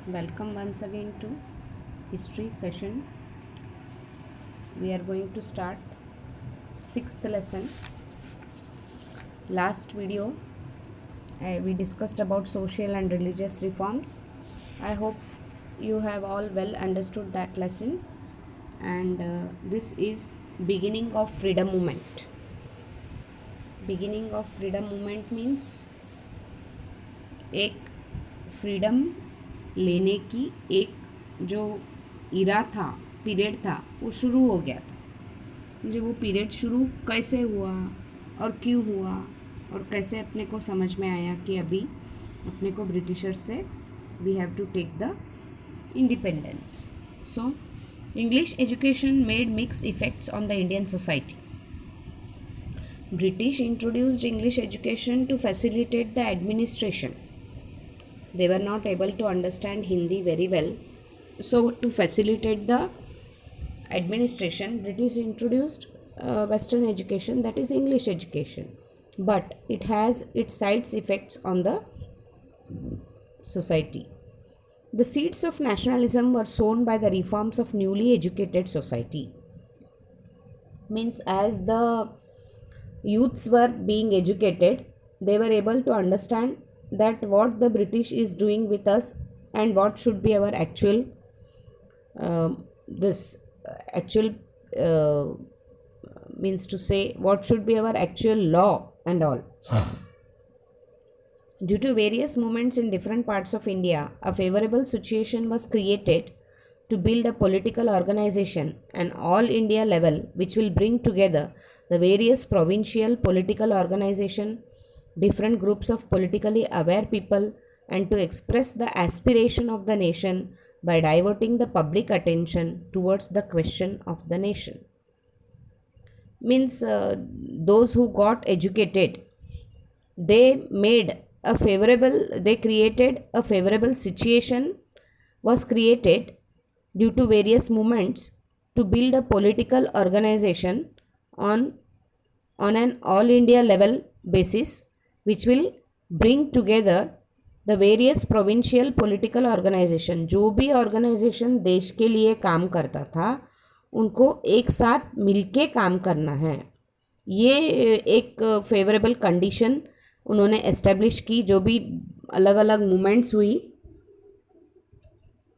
Welcome once again to history session. We are going to start sixth lesson. Last video we discussed about social and religious reforms. I hope you have all well understood that lesson, and this is beginning of freedom movement. Beginning of freedom movement means एक freedom लेने की एक जो इरा था, period था, वो शुरू हो गया था. मुझे वो पीरियड शुरू कैसे हुआ और क्यों हुआ और कैसे अपने को समझ में आया कि अभी अपने को ब्रिटिशर्स से we have to take the independence. So English education made mix effects on the Indian society. British introduced English education to facilitate the administration. They were not able to understand Hindi very well. So to facilitate the administration, British introduced Western education, that is English education. But it has its side effects on the society. The seeds of nationalism were sown by the reforms of newly educated society. Means as the youths were being educated, they were able to understand that what the British is doing with us and what should be our actual means to say what should be our actual law and all. Due to various movements in different parts of India, a favorable situation was created to build a political organization an all India level which will bring together the various provincial political organization, different groups of politically aware people, and to express the aspiration of the nation by diverting the public attention towards the question of the nation. Means those who got educated, they created a favorable situation was created due to various movements to build a political organization on an all India level basis which will bring together the various provincial political organization. जो भी organization देश के लिए काम करता था उनको एक साथ मिलके काम करना है. ये एक फेवरेबल कंडीशन उन्होंने एस्टेब्लिश की. जो भी अलग अलग मूवमेंट्स हुई,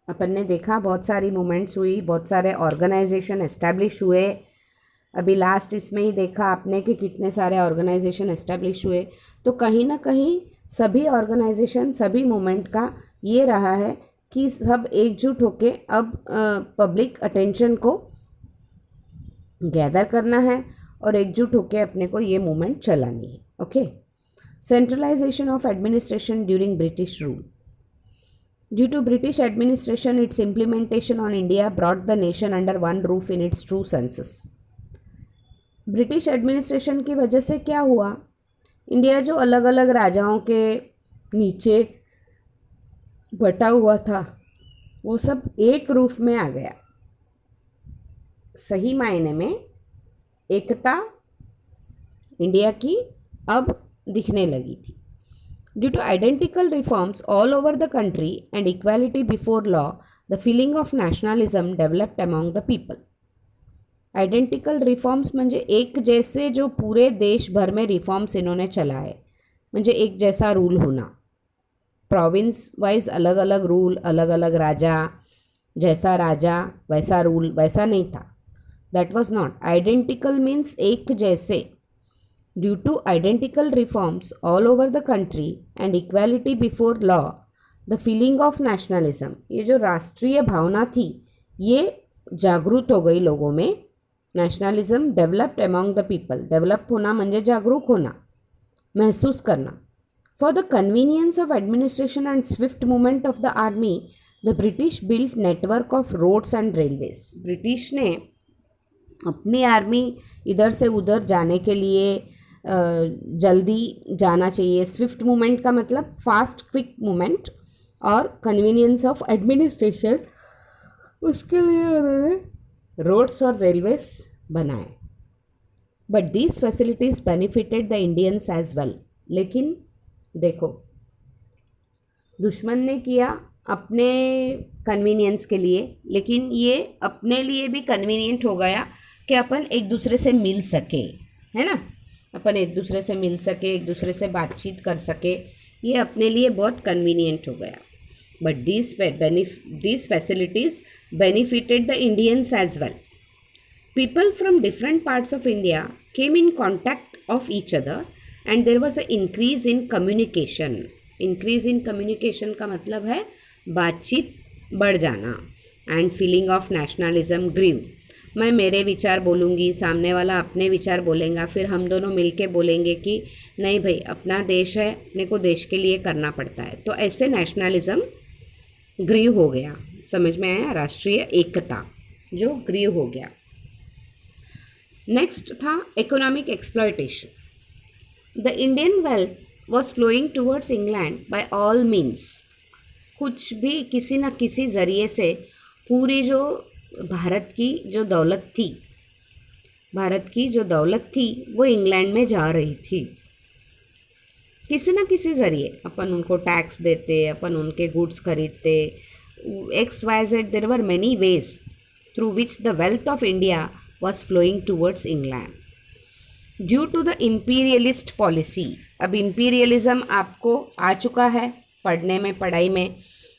अपन ने देखा बहुत सारी मूवमेंट्स हुई, बहुत सारे ऑर्गेनाइजेशन एस्टेब्लिश हुए. अभी लास्ट इसमें ही देखा आपने कि कितने सारे ऑर्गेनाइजेशन एस्टेब्लिश हुए. तो कहीं ना कहीं सभी ऑर्गेनाइजेशन, सभी मूवमेंट का ये रहा है कि सब एकजुट होके अब पब्लिक अटेंशन को गैदर करना है और एकजुट होके अपने को ये मूवमेंट चलानी है. Okay. Centralisation of administration during British rule. Due to British administration, its implementation on India brought the nation under one roof in its true senses. British administration की वजह से क्या हुआ, इंडिया जो अलग अलग राजाओं के नीचे बटा हुआ था वो सब एक रूफ में आ गया. सही मायने में एकता इंडिया की अब दिखने लगी थी. Due to identical reforms all over the country and equality before law, the feeling of nationalism developed among the people. Identical reforms म्हणजे एक जैसे जो पूरे देश भर में रिफॉर्म्स इन्होंने चलाए, म्हणजे एक जैसा रूल होना. प्रोविंस वाइज अलग अलग रूल, अलग अलग राजा, जैसा राजा वैसा रूल, वैसा नहीं था. That was not. Identical means एक जैसे. Due to identical reforms all over the country and equality before law, the feeling of nationalism, ये जो राष्ट्रीय भावना थी ये जागरूक हो गई लोगों में. Nationalism developed among the people. Develop होना म्हणजे जागरूक होना, महसूस करना. For the convenience of administration and swift movement of the army, the British built network of roads and railways. British ने अपनी आर्मी इधर से उधर जाने के लिए जल्दी जाना चाहिए. स्विफ्ट मूवमेंट का मतलब फास्ट क्विक मूवमेंट और कन्वीनियंस ऑफ एडमिनिस्ट्रेशन, उसके लिए उन्होंने रोड्स और रेलवेज बनाए. But these facilities benefited the Indians as well. लेकिन देखो, दुश्मन ने किया अपने कन्वीनियंस के लिए, लेकिन ये अपने लिए भी कन्वीनियंट हो गया कि अपन एक दूसरे से मिल सके, है ना, अपन एक दूसरे से मिल सके, एक दूसरे से बातचीत कर सके, ये अपने लिए बहुत कन्वीनियंट हो गया. But these facilities benefited the Indians as well. People from different parts of India came in contact of each other and there was an increase in communication. Increase in communication का मतलब है बातचीत बढ़ जाना. And feeling of nationalism grew. मैं मेरे विचार बोलूँगी, सामने वाला अपने विचार बोलेगा, फिर हम दोनों मिलके बोलेंगे कि नहीं भाई अपना देश है, अपने को देश के लिए करना पड़ता है. तो ऐसे नेशनलिज्म ग्रीव हो गया. समझ में आया? राष्ट्रीय एकता जो ग्रीव हो गया. नेक्स्ट था economic exploitation. The Indian wealth was flowing towards England by all means. कुछ भी किसी न किसी ज़रिए से पूरी जो भारत की जो दौलत थी वो इंग्लैंड में जा रही थी. किसी न किसी ज़रिए अपन उनको टैक्स देते, अपन उनके गुड्स खरीदते, XYZ. There were many ways through which the wealth of India was flowing towards England. Due to the imperialist policy. अब imperialism आपको आ चुका है पढ़ाई में.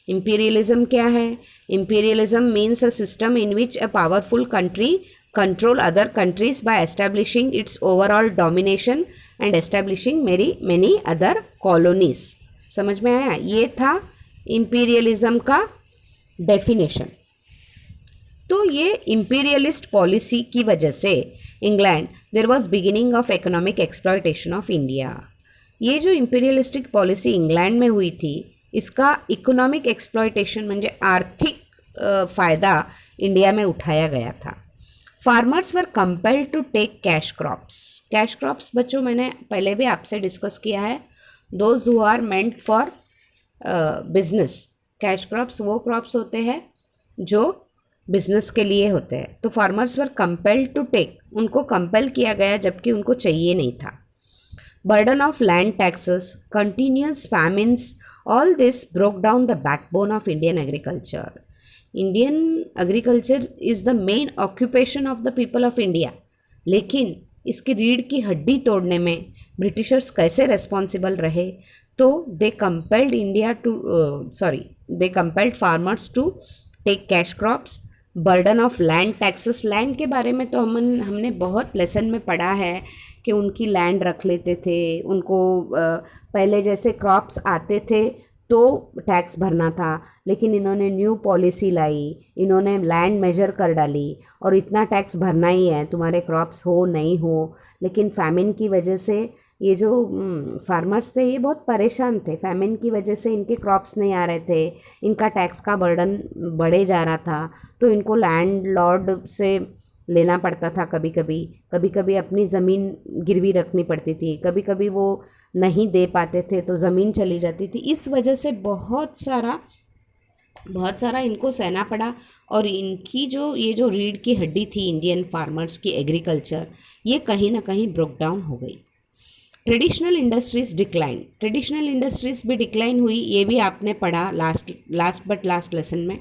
Imperialism क्या है? Imperialism means a system in which a powerful country control other countries by establishing its overall domination and establishing many other colonies. समझ में आया? ये था imperialism का definition. तो ये इम्पीरियलिस्ट पॉलिसी की वजह से England there was beginning of economic exploitation of India. ये जो इम्पीरियलिस्टिक पॉलिसी इंग्लैंड में हुई थी, इसका इकोनॉमिक एक्सप्लॉयटेशन म्हणजे आर्थिक फ़ायदा इंडिया में उठाया गया था. Farmers were compelled to take cash crops. Cash crops बच्चों मैंने पहले भी आपसे डिस्कस किया है. Those who are meant for business. Cash crops वो क्रॉप्स होते हैं जो बिजनेस के लिए होते हैं. तो farmers were compelled to take. उनको कंपेल किया गया जबकि उनको चाहिए नहीं था. Burden of land taxes, continuous famines, all this broke down the backbone of Indian agriculture. Indian agriculture is the main occupation of the people of India. लेकिन इसकी रीढ़ की हड्डी तोड़ने में ब्रिटिशर्स कैसे रेस्पॉन्सिबल रहे? तो they compelled farmers to take cash crops. Burden of land taxes. Land के बारे में तो हमने बहुत लेसन में पढ़ा है कि उनकी लैंड रख लेते थे. उनको पहले जैसे क्रॉप्स आते थे तो टैक्स भरना था, लेकिन इन्होंने न्यू पॉलिसी लाई, इन्होंने लैंड मेजर कर डाली और इतना टैक्स भरना ही है, तुम्हारे क्रॉप्स हो नहीं हो. लेकिन फैमिन की वजह से ये जो फार्मर्स थे ये बहुत परेशान थे. फैमिन की वजह से इनके क्रॉप्स नहीं आ रहे थे, इनका टैक्स का बर्डन बढ़े जा रहा था. तो इनको लैंड लॉर्ड से लेना पड़ता था. कभी कभी अपनी ज़मीन गिरवी रखनी पड़ती थी. कभी कभी वो नहीं दे पाते थे तो ज़मीन चली जाती थी. इस वजह से बहुत सारा इनको सहना पड़ा. और इनकी ये जो रीढ़ की हड्डी थी इंडियन फार्मर्स की, एग्रीकल्चर, ये कहीं ना कहीं ब्रोक डाउन हो गई. Traditional industries decline. Traditional industries भी डिक्लाइन हुई. ये भी आपने पढ़ा लास्ट लेसन में.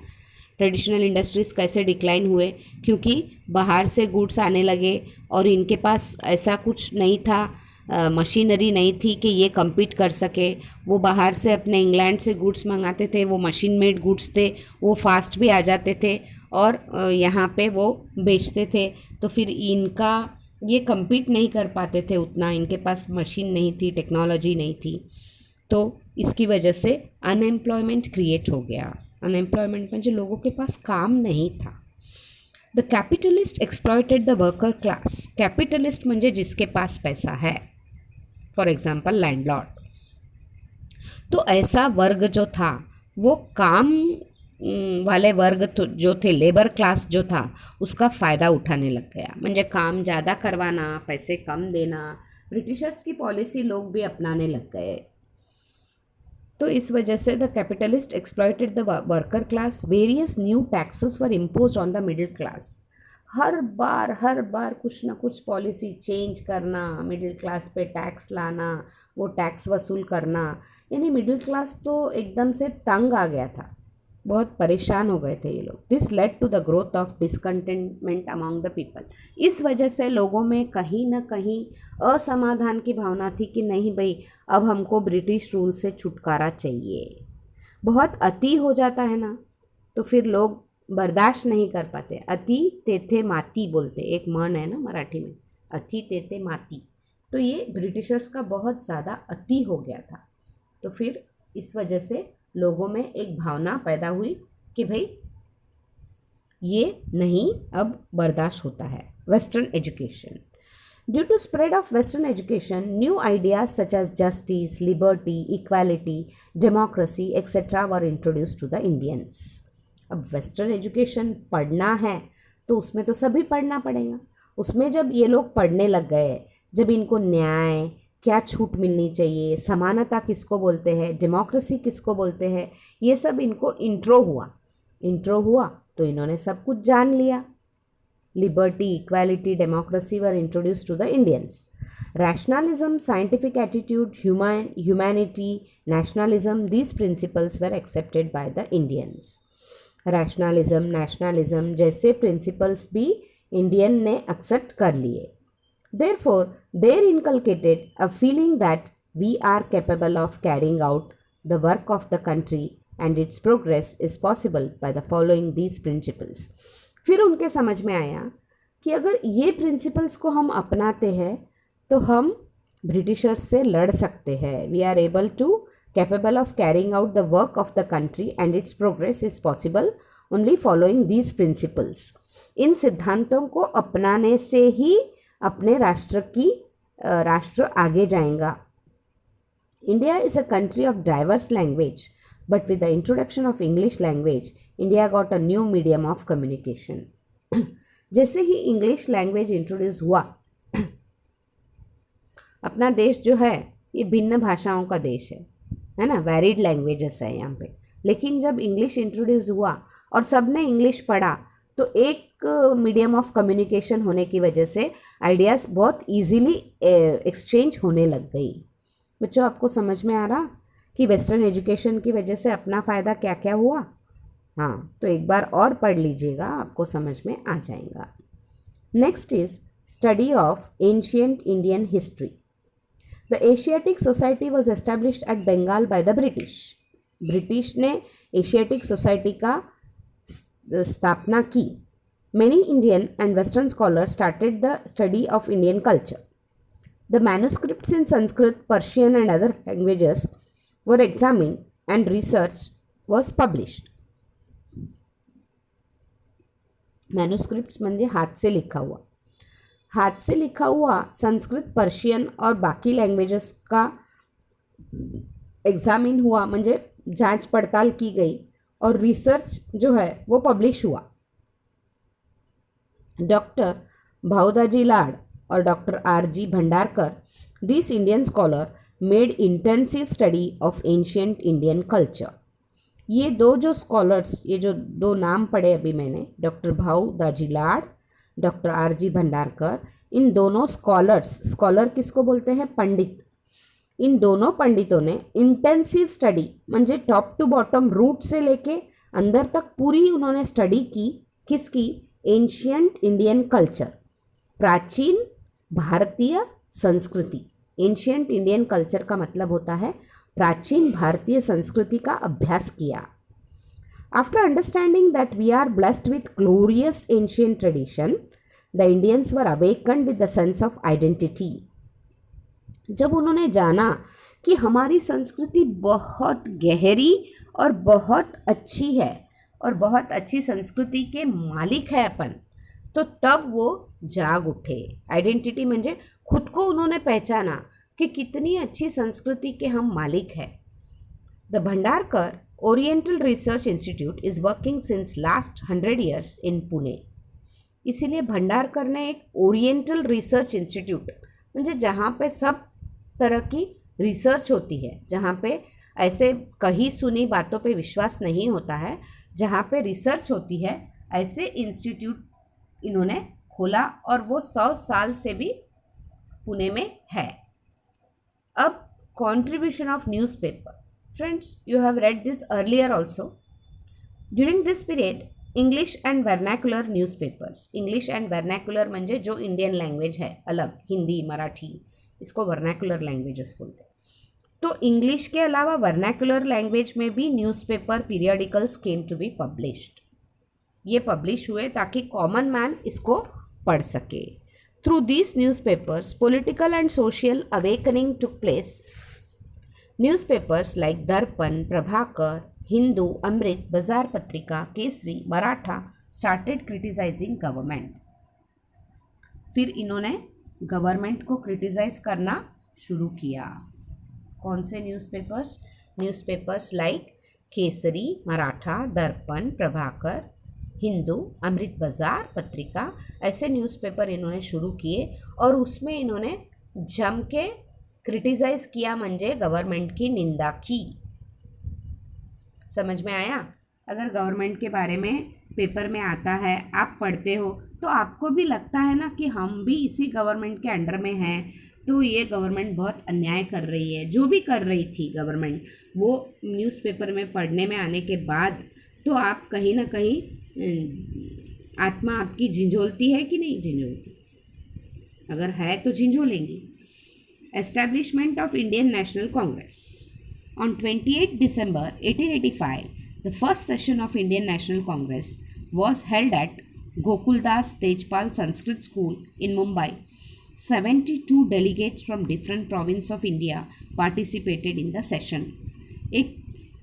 ट्रेडिशनल इंडस्ट्रीज़ कैसे डिक्लाइन हुए? क्योंकि बाहर से गुड्स आने लगे और इनके पास ऐसा कुछ नहीं था, मशीनरी नहीं थी कि ये compete कर सके. वो बाहर से अपने इंग्लैंड से गुड्स मंगाते थे, वो मशीन मेड गुड्स थे, वो फास्ट भी आ जाते थे और यहाँ पे वो बेचते थे. तो फिर इनका ये compete नहीं कर पाते थे उतना, इनके पास मशीन नहीं थी, टेक्नोलॉजी नहीं थी. तो इसकी वजह से अनएम्प्लॉयमेंट क्रिएट हो गया. अनएम्प्लॉयमेंट में जो लोगों के पास काम नहीं था. The capitalist exploited the worker class. Capitalist म्हणजे जिसके पास पैसा है, फॉर एग्जाम्पल लैंडलॉर्ड. तो ऐसा वर्ग जो था वो काम वाले वर्ग जो थे, लेबर क्लास जो था, उसका फ़ायदा उठाने लग गया. म्हणजे काम ज़्यादा करवाना, पैसे कम देना, ब्रिटिशर्स की पॉलिसी लोग भी अपनाने लग गए. तो इस वजह से the capitalist exploited the worker class. Various new taxes were impose on the middle class. हर बार कुछ ना कुछ पॉलिसी चेंज करना, मिडिल क्लास पे टैक्स लाना, वो टैक्स वसूल करना. यानी मिडिल क्लास तो एकदम से तंग आ गया था. बहुत परेशान हो गए थे ये लोग। This led to the growth of discontentment among the people. इस वजह से लोगों में कहीं ना कहीं असमाधान की भावना थी कि नहीं भाई, अब हमको ब्रिटिश रूल से छुटकारा चाहिए। बहुत अति हो जाता है ना, तो फिर लोग बर्दाश्त नहीं कर पाते। अति तेथे माती बोलते, एक मन है ना मराठी में, अति तेथे माती। तो ये ब्रिटिशर्स का बहुत ज़्यादा अति हो गया था। तो फिर इस वजह से लोगों में एक भावना पैदा हुई कि भाई ये नहीं अब बर्दाश्त होता है। Western education. Due to spread of western education, new ideas such as justice, liberty, equality, democracy etcetera were introduce to the Indians. अब वेस्टर्न एजुकेशन पढ़ना है तो उसमें तो सभी पढ़ना पड़ेगा। उसमें जब ये लोग पढ़ने लग गए, जब इनको न्याय, क्या छूट मिलनी चाहिए, समानता किसको बोलते हैं, डेमोक्रेसी किसको बोलते हैं, ये सब इनको इंट्रो हुआ तो इन्होंने सब कुछ जान लिया। Liberty, equality, democracy were introduce to the Indians. Rationalism, scientific attitude, humanity, nationalism, these principles were accepted by the Indians. Rationalism, nationalism जैसे प्रिंसिपल्स भी इंडियन ने एक्सेप्ट कर लिए। Therefore, they inculcated a feeling that we are capable of carrying out the work of the country and its progress is possible by the following these principles. फिर उनके समझ में आया कि अगर ये प्रिंसिपल्स को हम अपनाते हैं तो हम ब्रिटिशर्स से लड़ सकते हैं। We are able to capable of carrying out the work of the country and its progress is possible only following these principles. इन सिद्धांतों को अपनाने से ही अपने राष्ट्र आगे जाएगा। India is a country of diverse language, but with the introduction of English language India got a new medium of communication. जैसे ही इंग्लिश लैंग्वेज इंट्रोड्यूस हुआ, अपना देश जो है ये भिन्न भाषाओं का देश है ना, वैरिड लैंग्वेजेस है यहाँ पे। लेकिन जब इंग्लिश इंट्रोड्यूस हुआ और सब ने इंग्लिश पढ़ा तो एक मीडियम ऑफ कम्युनिकेशन होने की वजह से आइडियाज़ बहुत इजीली एक्सचेंज होने लग गई। बच्चों, आपको समझ में आ रहा कि वेस्टर्न एजुकेशन की वजह से अपना फ़ायदा क्या क्या हुआ? हाँ, तो एक बार और पढ़ लीजिएगा, आपको समझ में आ जाएगा। Next is study of ancient Indian history. The Asiatic society was established at Bengal by the British. British ने एशियाटिक सोसाइटी का स्थापना की। Many Indian and Western scholars started the study of Indian culture. The manuscripts in Sanskrit, Persian and other languages were examined and research was published. Manuscripts म्हणजे हाथ से लिखा हुआ। हाथ से लिखा हुआ संस्कृत, पर्शियन और बाकी लैंग्वेजेस का एग्जामिन हुआ, म्हणजे जांच पड़ताल की गई और रिसर्च जो है वो पब्लिश हुआ। डॉक्टर भाऊदाजी लाड और doctor R.G. Bhandarkar, this Indian scholar made intensive study of ancient Indian culture. ये दो जो स्कॉलर्स, ये जो दो नाम पढ़े अभी मैंने, डॉक्टर भाऊदाजी लाड, डॉक्टर R.G. भंडारकर, इन दोनों स्कॉलर किसको बोलते हैं? पंडित। इन दोनों पंडितों ने इंटेंसिव स्टडी म्हणजे टॉप टू बॉटम, रूट से लेके अंदर तक पूरी उन्होंने स्टडी की। किसकी? एंशियंट इंडियन कल्चर, प्राचीन भारतीय संस्कृति। एंशियंट इंडियन कल्चर का मतलब होता है प्राचीन भारतीय संस्कृति का अभ्यास किया। After understanding that we are blessed with glorious ancient tradition, the Indians were awakened with the sense of identity. जब उन्होंने जाना कि हमारी संस्कृति बहुत गहरी और बहुत अच्छी है और बहुत अच्छी संस्कृति के मालिक है अपन, तो तब वो जाग उठे। आइडेंटिटी म्हणजे खुद को उन्होंने पहचाना कि कितनी अच्छी संस्कृति के हम मालिक हैं। The Bhandarkar oriental research institute is working since last 100 years इन पुणे। इसीलिए भंडारकर ने एक ओरिएंटल रिसर्च इंस्टीट्यूट, म्हणजे जहाँ पे सब तरह की रिसर्च होती है, जहाँ पे ऐसे कही सुनी बातों पे विश्वास नहीं होता है, जहाँ पे रिसर्च होती है, ऐसे इंस्टीट्यूट इन्होंने खोला और वो 100 साल से भी पुणे में है। अब contribution of newspaper. Friends, you have read this earlier also. During this period English and vernacular newspapers, English and vernacular म्हणजे जो इंडियन लैंग्वेज है अलग, हिंदी मराठी, इसको वर्नैकुलर लैंग्वेजेस बोलते हैं। तो इंग्लिश के अलावा वर्नैकुलर लैंग्वेज में भी newspaper periodicals came to be published. ये पब्लिश हुए ताकि कॉमन मैन इसको पढ़ सके। Through these newspapers political and social awakening took place. Newspapers like Darpan, Prabhakar, Hindu, Amrit, Bazar Patrika, Kesari, Maratha started criticising government. फिर इन्होंने गवर्नमेंट को क्रिटिसाइज करना शुरू किया। कौन से newspapers? Newspapers like Kesari, Maratha, दर्पण, प्रभाकर, हिंदू, अमृत बाजार पत्रिका, ऐसे न्यूज़पेपर इन्होंने शुरू किए और उसमें इन्होंने जम के क्रिटिसाइज किया, म्हणजे गवर्नमेंट की निंदा की। समझ में आया? अगर गवर्नमेंट के बारे में पेपर में आता है, आप पढ़ते हो, तो आपको भी लगता है ना कि हम भी इसी गवर्नमेंट के अंडर में हैं, तो ये गवर्नमेंट बहुत अन्याय कर रही है। जो भी कर रही थी गवर्नमेंट, वो न्यूज़पेपर में पढ़ने में आने के बाद तो आप कहीं ना कहीं आत्मा आपकी झिंझोलती है कि नहीं झिंझोलती? अगर है तो झिंझोलेंगी। Establishment of Indian National Congress. On 28 December 1885, the first session of Indian National Congress was held at Gokuldas Tejpal Sanskrit School in Mumbai. 72 delegates from different provinces of India participated in the session. एक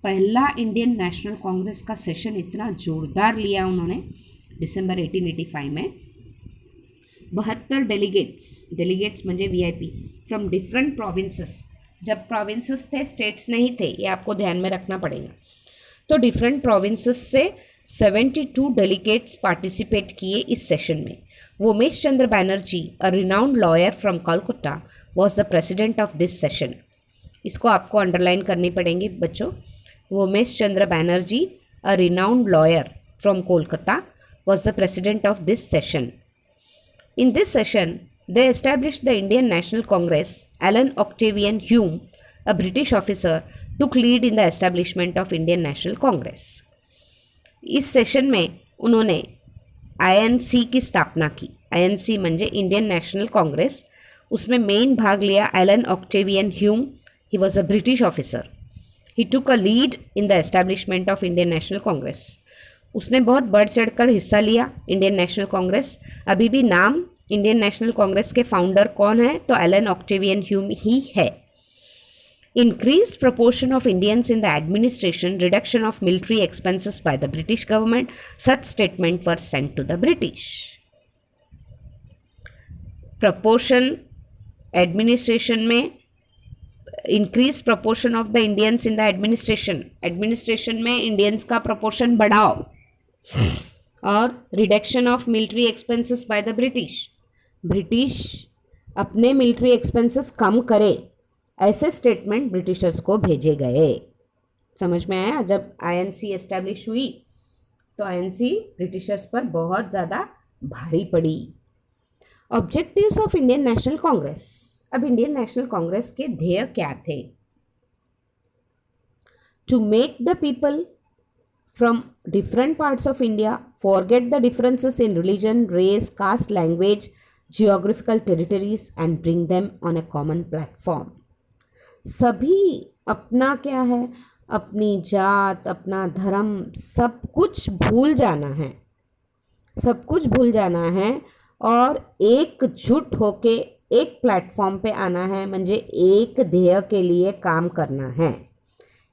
पहला Indian National Congress का session इतना जोरदार लिया उन्होंने दिसंबर 1885 में। 72 delegates म्हणजे VIPs from different provinces. जब प्रोविंसेस थे, स्टेट्स नहीं थे, ये आपको ध्यान में रखना पड़ेगा। तो डिफरेंट प्रोविंसेस से 72 डेलीगेट्स पार्टिसिपेट किए इस सेशन में। Womesh Chandra Banerjee, a renowned lawyer from Calcutta, was the president of this session. इसको आपको अंडरलाइन करनी पड़ेंगी बच्चों। Womesh Chandra Banerjee, a renowned lawyer from Kolkata, was the president of this session. In this session, they established the Indian National Congress. Alan Octavian Hume, a British officer, took lead in the establishment of Indian National Congress. इस session में उन्होंने INC की स्थापना की। INC म्हणजे Indian National Congress. उसमें main भाग लिया Allan Octavian Hume. He was a British officer. He took a lead in the establishment of Indian National Congress. उसने बहुत बढ़ चढ़कर हिस्सा लिया इंडियन नेशनल कांग्रेस। अभी भी नाम इंडियन नेशनल कांग्रेस के फाउंडर कौन है? तो एलन ऑक्टेवियन ह्यूम ही है। Increased proportion of Indians in the administration, reduction of military expenses by the British government, such statement were sent to the British. Proportion administration में, increase proportion of the Indians in the administration में Indians का proportion बढ़ाओ, और reduction of military expenses by the British अपने military expenses कम करे, ऐसे statement Britishers को भेजे गए। समझ में आया? जब INC एस्टैब्लिश हुई तो INC ब्रिटिशर्स पर बहुत ज़्यादा भारी पड़ी। Objectives of Indian National Congress. अब इंडियन नेशनल कांग्रेस के ध्येय क्या थे? To make the people from different parts of India forget the differences in religion, race, caste, language, geographical territories and bring them on a common platform. सभी अपना क्या है, अपनी जात, अपना धर्म, सब कुछ भूल जाना है, सब कुछ भूल जाना है और एकजुट होके एक प्लेटफॉर्म पे आना है, म्हणजे एक ध्येय के लिए काम करना है।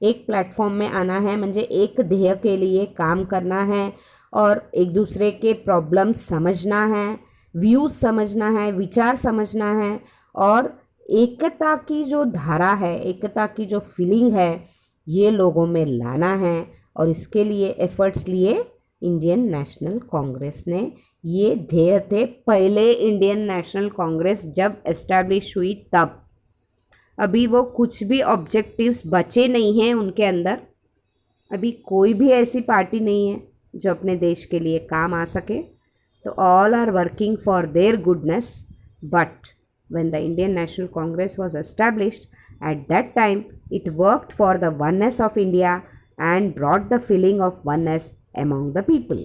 एक प्लेटफॉर्म में आना है म्हणजे एक ध्येय के लिए काम करना है और एक दूसरे के प्रॉब्लम्स समझना है, व्यूज़ समझना है, विचार समझना है और एकता की जो धारा है, एकता की जो फीलिंग है, ये लोगों में लाना है। और इसके लिए एफर्ट्स लिए इंडियन नेशनल कांग्रेस ने। ये ध्येय थे पहले इंडियन नेशनल कांग्रेस जब एस्टैब्लिश हुई तब। अभी वो कुछ भी ऑब्जेक्टिव्स बचे नहीं हैं उनके अंदर। अभी कोई भी ऐसी पार्टी नहीं है जो अपने देश के लिए काम आ सके। तो all are working for their goodness, but when the Indian National Congress was established, at that time it worked for the oneness of India and brought the feeling of oneness among the people.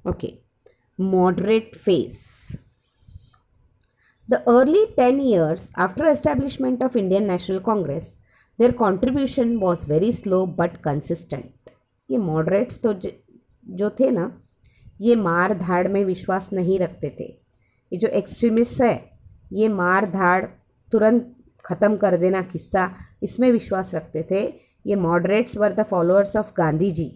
Okay, moderate phase. The early 10 years after establishment of Indian National Congress, their contribution was very slow but consistent. ये moderates तो जो थे ना, ये मार धाड़ में विश्वास नहीं रखते थे. ये जो एक्सट्रीमिस्ट है, ये मार धाड़ तुरंत ख़त्म कर देना किस्सा, इसमें विश्वास रखते थे. ये moderates were the followers of Gandhi ji.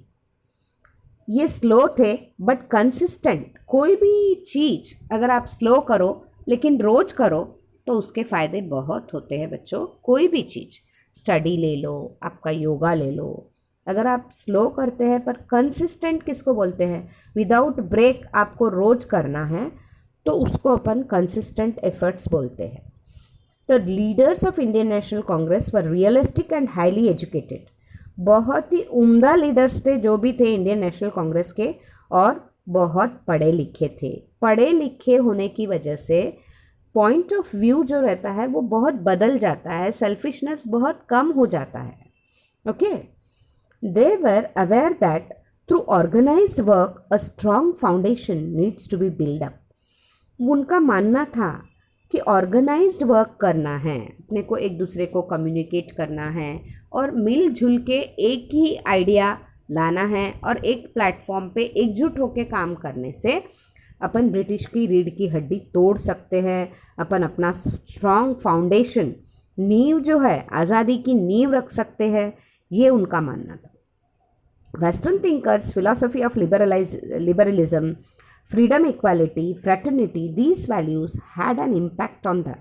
ये स्लो थे बट कंसिस्टेंट. कोई भी चीज़ अगर आप स्लो करो लेकिन रोज करो तो उसके फ़ायदे बहुत होते हैं बच्चों. कोई भी चीज़, स्टडी ले लो, आपका योगा ले लो, अगर आप स्लो करते हैं पर कंसिस्टेंट किसको बोलते हैं, विदाउट ब्रेक आपको रोज करना है, तो उसको अपन कंसिस्टेंट एफर्ट्स बोलते हैं. The leaders of Indian National Congress were realistic and highly educated. बहुत ही उम्दा लीडर्स थे जो भी थे इंडियन नेशनल कांग्रेस के, और बहुत पढ़े लिखे थे. पढ़े लिखे होने की वजह से पॉइंट ऑफ व्यू जो रहता है वो बहुत बदल जाता है, सेल्फिशनेस बहुत कम हो जाता है. Okay, they were aware that through organised work a strong foundation needs to be build up. उनका मानना था कि ऑर्गेनाइज्ड वर्क करना है, अपने को एक दूसरे को कम्युनिकेट करना है और मिलजुल के एक ही आइडिया लाना है, और एक प्लेटफॉर्म पे एकजुट होकर काम करने से अपन ब्रिटिश की रीढ़ की हड्डी तोड़ सकते हैं. अपन अपना स्ट्रॉन्ग फाउंडेशन, नींव जो है, आज़ादी की नींव रख सकते हैं. ये उनका मानना था. Western thinkers philosophy of liberalism, freedom, equality, fraternity, these values had an impact on them.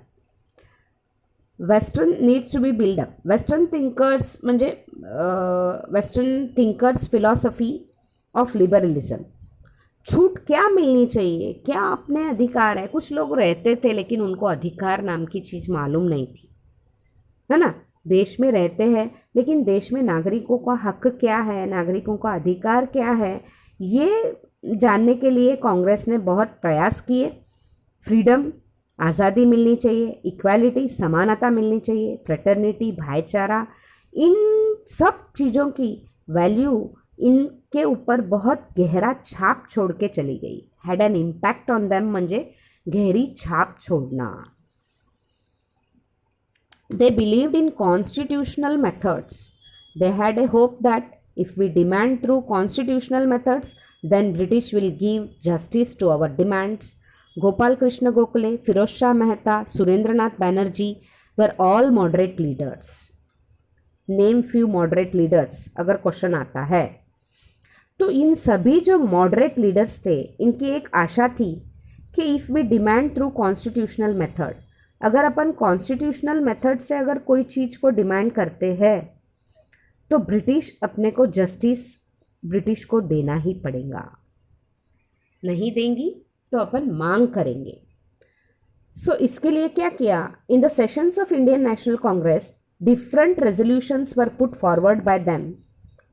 Western needs to be built up. Western thinkers म्हणजे Western thinkers philosophy of liberalism. छूट क्या मिलनी चाहिए, क्या अपने अधिकार है. कुछ लोग रहते थे लेकिन उनको अधिकार नाम की चीज़ मालूम नहीं थी, है ना. देश में रहते हैं लेकिन देश में नागरिकों का हक क्या है, नागरिकों का अधिकार क्या है, ये जानने के लिए कांग्रेस ने बहुत प्रयास किए. फ्रीडम, आज़ादी मिलनी चाहिए, इक्वालिटी, समानता मिलनी चाहिए, फ्रेटर्निटी, भाईचारा, इन सब चीज़ों की वैल्यू इनके ऊपर बहुत गहरा छाप छोड़ के चली गई. Had an impact on them म्हणजे गहरी छाप छोड़ना. They believed in constitutional methods. They had a hope that if we demand through constitutional methods, then British will give justice to our demands. Gopal Krishna Gokhale, Firoz Shah Mehta, Surendranath Banerjee were all moderate leaders. Name few moderate leaders अगर question आता है तो इन सभी जो moderate leaders थे, इनकी एक आशा थी कि if we demand through constitutional method, अगर अपन कॉन्स्टिट्यूशनल मेथड से अगर कोई चीज़ को डिमांड करते हैं तो ब्रिटिश अपने को जस्टिस ब्रिटिश को देना ही पड़ेगा. नहीं देंगी तो अपन मांग करेंगे. सो इसके लिए क्या किया, in the sessions of Indian National Congress different resolutions were put forward bye them,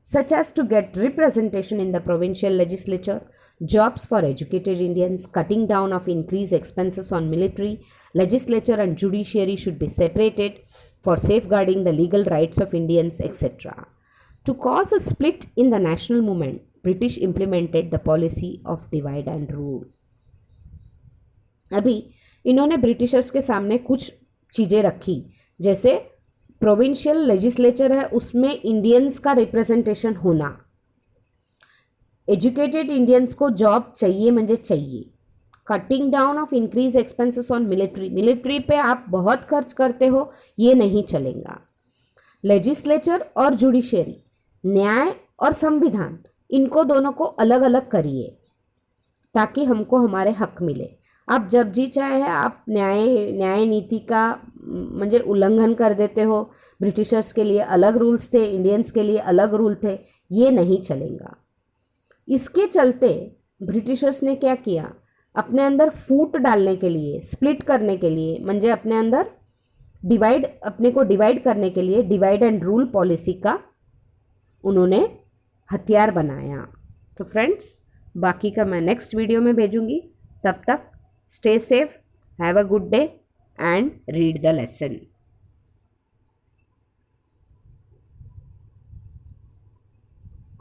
such as to get representation in the provincial legislature, jobs for educated Indians, cutting down of increased expenses on military, legislature and judiciary should be separated for safeguarding the legal rights of Indians, etc. To cause a split in the national movement, British implemented the policy of divide and rule. अभी इन्होंने Britishers के सामने कुछ चीज़ें रखी, जैसे provincial legislature है उसमें इंडियंस का रिप्रेजेंटेशन होना, एजुकेटेड इंडियंस को जॉब चाहिए म्हणजे चाहिए, cutting down of increase expenses on military पे आप बहुत खर्च करते हो, ये नहीं चलेगा. लेजिस्लेचर और जुडिशरी, न्याय और संविधान, इनको दोनों को अलग अलग करिए ताकि हमको हमारे हक मिले. आप जब जी चाहे आप न्याय नीति का म्हणजे उल्लंघन कर देते हो. ब्रिटिशर्स के लिए अलग रूल्स थे, इंडियंस के लिए अलग रूल थे, ये नहीं चलेगा. इसके चलते ब्रिटिशर्स ने क्या किया, अपने अंदर फूट डालने के लिए, स्प्लिट करने के लिए, म्हणजे अपने अंदर अपने को डिवाइड करने के लिए डिवाइड एंड रूल पॉलिसी का उन्होंने हथियार बनाया. तो फ्रेंड्स, बाकी का मैं नेक्स्ट वीडियो में भेजूंगी. तब तक stay safe, have a good day and read the lesson.